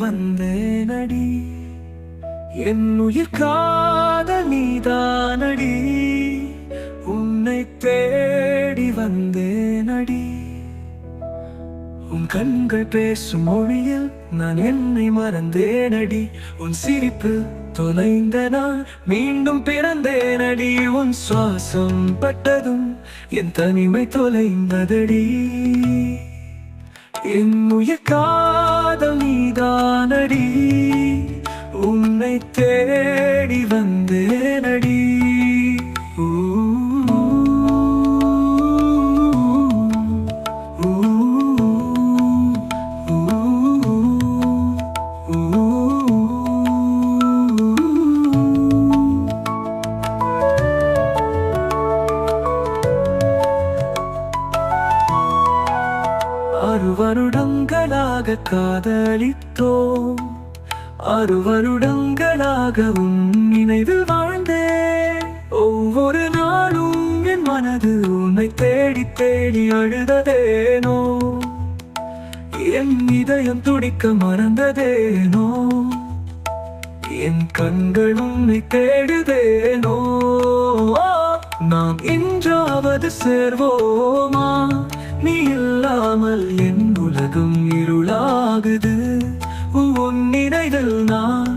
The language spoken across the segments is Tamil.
வந்தேனடி. என் உயிர் காதல் நீதானடி. உன்னை தேடி வந்தேனடி. உன் கண்கள் பேசும் மொழியில் நான் என்னை மறந்தேனடி. உன் சிரிப்பு தொலைந்த நான் மீண்டும் பிறந்தேனடி. உன் சுவாசம் பட்டதும் என் தனிமை தொலைந்ததடி. என் உயிர் காதல் நீதானடி. உன்னை தேடி வந்தேனடி. வருடங்களாக காதலித்தோம். 6 வருடங்களாக உன் நினைவில் வாழ்ந்தேன். ஒவ்வொரு நாளும் என் மனது உன்னை தேடி தேடி அழுததேனோ. என் இதயம் துடிக்க மறந்ததேனோ. என் கண்கள் உன்னை தேடுதேனோ. நாம் இன்றாவது சேர்வோமா? நீ இல்லாமல் என் உலகம் இருளாகுது. உன் நினைவில் நான்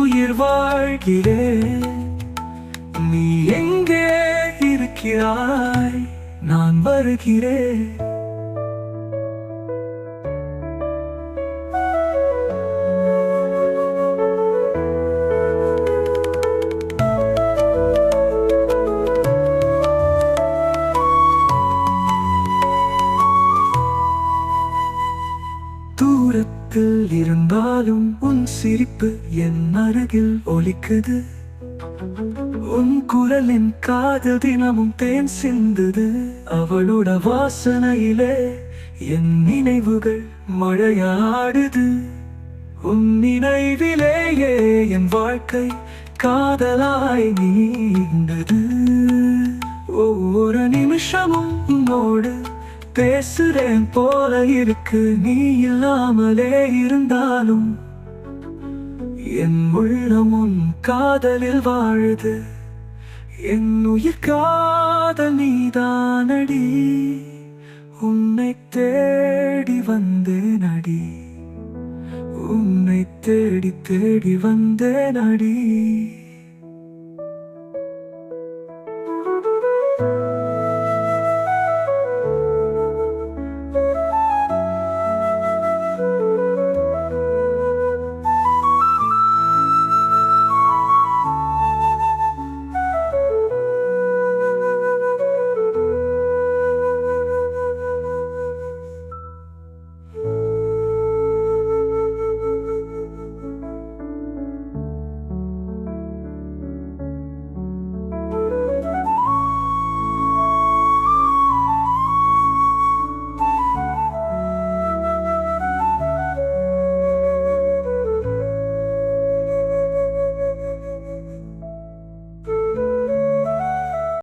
உயிர் வாழ்கிறேன். நீ எங்கே இருக்கிறாய்? நான் வருகிறேன். தூரத்தில் இருந்தாலும் உன் சிரிப்பு என் அருகில் ஒலிக்குது. உன் குரலின் காதல் தினமும் தேன் சிந்துது. அவளோட வாசனையிலே என் நினைவுகள் மழையாடுது. உன் நினைவிலேயே என் வாழ்க்கை காதலாய் நீண்டது. ஒவ்வொரு நிமிஷமும் உன்னோடு பேசுறேன் போல இருக்கு. நீ இல்லாமலே இருந்தாலும் என் உள்ளம் உன் காதலில் வாழுது. என் உயிர் காதல் நீதானடி. உன்னை தேடி வந்தேனடி. உன்னை தேடி தேடி வந்தேனடி.